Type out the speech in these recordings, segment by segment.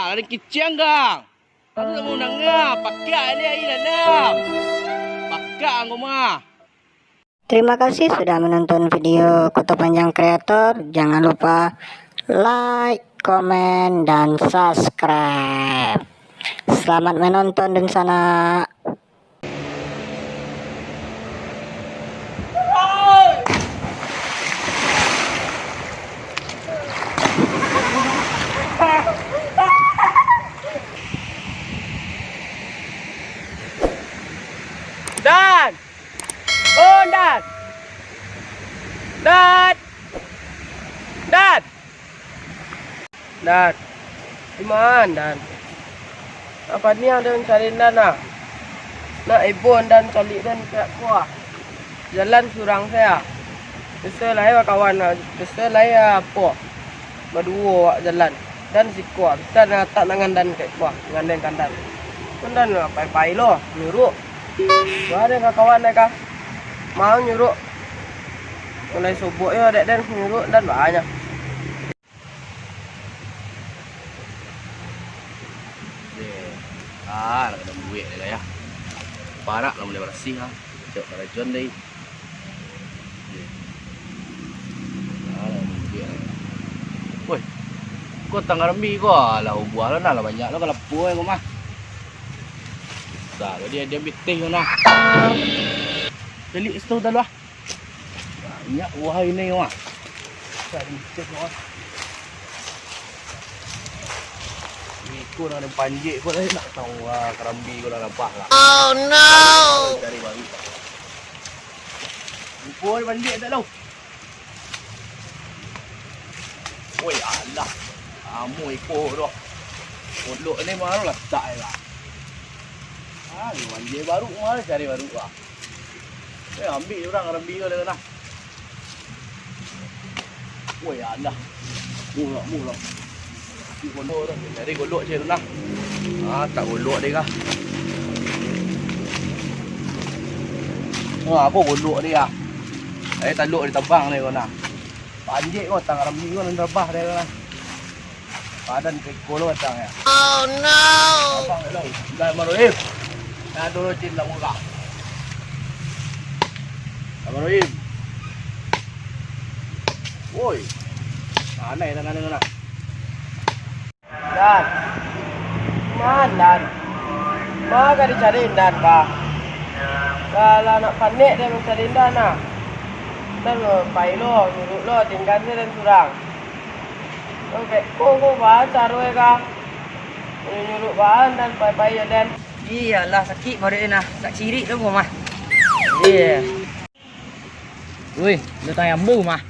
Ada kicang gang. Aku tak mau nangah. Pakai ni air dalam. Pakai aku mah. Terima kasih sudah menonton video Kota Panjang Kreator. Jangan lupa like, komen, dan subscribe. Selamat menonton di sana. Dan. Oh, Dan. Dan. Dan. Dan. Gimana, Dan? Apa ni ada mencari Dan nak? Nak ibon Dan cari Dan kat kuah. Jalan surang saya. Besar lah ya kawan. Besar lah ya apa. Berdua wak jalan. Dan si kuah. Besar nak tak nangan Dan kat kuah. Ngandeng kan Dan. Kan Dan pai-pai lo. Nyuruh. Wah ada kawan mereka. Mau nyuruh. Mulai subuh ya dek Dan nyuruh Dan banyak. Nak kena buik dia ya. Parak lah boleh bersih ha. Cok pada John deh. Woi. Kau tanggal rembi kau lah buah lah nak banyak lah kalau puai kau mah. Dah dia bitih kau nah. Jadi itu dah lah. Banyak buah ini kau mah. Cari bitih kau. Ikut nak ada panjik kau dah nak tahu kerambi kau dah nampak lah. Oh no. Cari baru. Ikut panjik tak tahu. Oi alah. Kamu ikut dah. Kodok ni baru lah tak lah. Panjik baru mah cari baru lah. Ambil orang kerambi kau dah nah. Oi alah. Mula. Golok tu. Jadi golok je tu lah. Tak golok dia kah. Apa golok dia kah. Taluk dia tabang dia kau nak. Panjik kau tang rambi kau nak terbah dia kau. Padan kekol kau tang ya. Oh no. Abang dia lah. Dah Marohim. Dah dulu cin lah mula. Marohim. Woi. Aneh tangan dia nak. Dan, Dan, maka dicari Dan kah? Kalau nak panik dia mencari Dan nah. Dan pai lo, nyuruk lo, tinggal dia dan surang. Okey, kau baca roe kah? Nyuruk bahan dan pai ya Dan. Iyalah sakit baru nak tak ciri tu mah. Iya. Wih, lu tanya bu mah.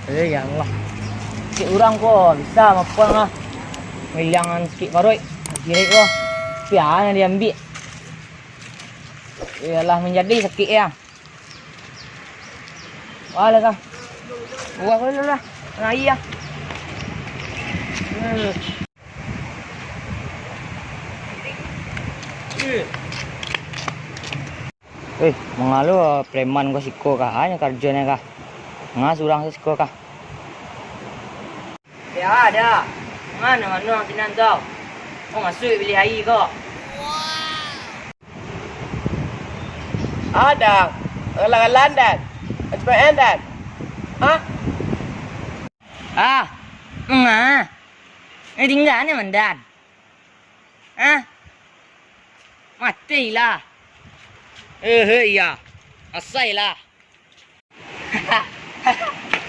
Ya Allah. Si orang kok bisa mapan lah. Hilangan sikit baru ciri tu. Pian dia ambil. Iyalah menjadi sakit ya. Wala kah. Buah kau lah. Ngai ya. Mengalu preman kau siko kah? Hanya kerjanya kah? Ngas urang siko kah? Ya ada. Mana orang tinan tau? Oh masuk beli air kau? Ada. Alang-alang Dan. Cepat Dan. Hah? Tinggal ni mandan. Matilah. Iya. Asailah.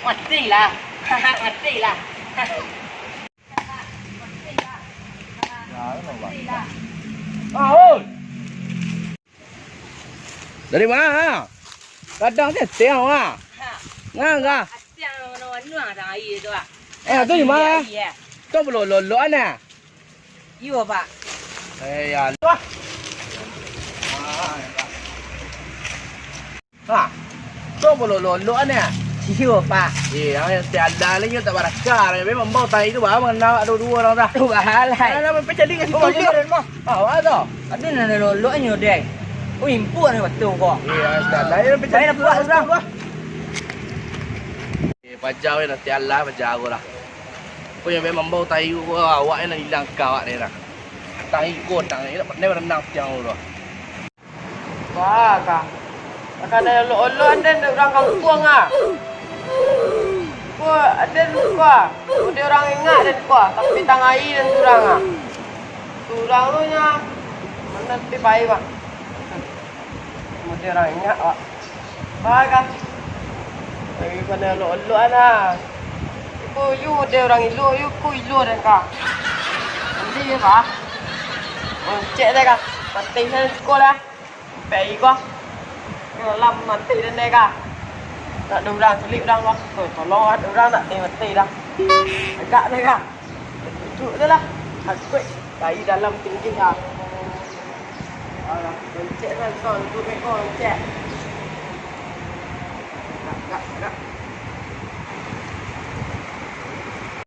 Matilah. Matilah. Dari mana? Kadang dia tiang ah. Ngah. Tiang nuang tang air tu ah. Tu di mana? Kau belum lolo ana. Iyo pak. Ya. Kau belum lolo ana. Iyo pak. Yang tiada lagi tak barakah. Memang bau tai itu bah mengenal dua orang dah. Tu bahalai. Ada pecah kat situ je. Ada. Ada nak lolo ni dek. Oh impun ni betul kau. Tiada. Ada pecah. Saya nak buat orang. Pajau ni tiada pajau aku lah. Punya memang bau tayu awak yang hilang kau ni nak. Tahi kot tang ni dapat ni berenang siang dulu. Wah, kak. Akan ada lo ada orang kampung ah. Gua ada lupa. Udah orang ingat dan gua, tapi tangai dan surang ah. Surang lu nya mana pi pai pak. Udah orang ingat pak. Baik kan. Lagi pada lo ana. Ibu you ada orang ilu, you ku ilu dan kak. Nanti ya pak. Cek dah kak. Mati sana sekolah. Pai kau. Làm mati dan dah kak. Tak ada orang selit orang kau. Tolong ada orang tak mati dah. Agak dah kak. Duduk dah lah. Aku dari dalam tinggi ah. Alah, cek dah kau duduk kau cek. Kak.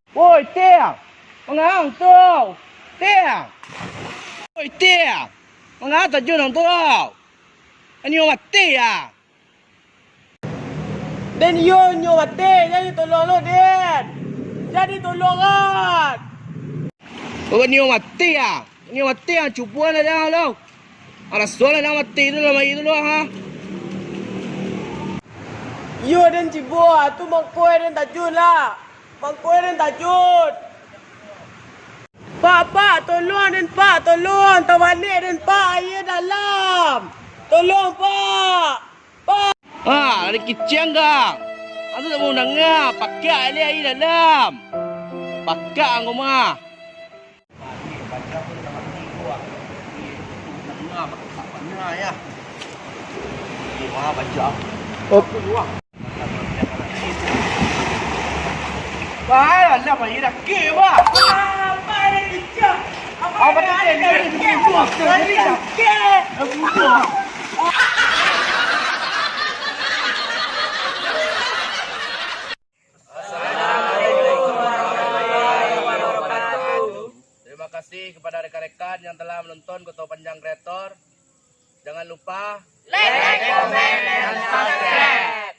Woi, Tiang. Mengang tu. Tiang. Woi, Tiang. Mengang tak junang tu. Ini orang mati ya. Den yo mati, jadi tolong lo Den. Jadi tolongan. Oh, ini orang mati ya. Ini orang mati ya. Cuba lah dah lo. Ada soalan yang mati tu lah mari tu lo ha. Yo Den cibua, tu mangkoi Den tajun lah. Mangkoi Den tajun. Pak, tolong Den Pak, tolong. Tawalik Den Pak, air dalam. Tolong Pak. Pak. Ah, ada kicang gang. Aku tak mau dengar. Pakai dia air dalam. Pakai aku mah. Ya. Gimana baca? Oh, Wah, ada apa ini dah ke wah? apa ni kicau? Apa ni? Terima kasih kepada rekan-rekan yang telah menonton Koto Panjang Kreator. Jangan lupa Like, comment, dan subscribe.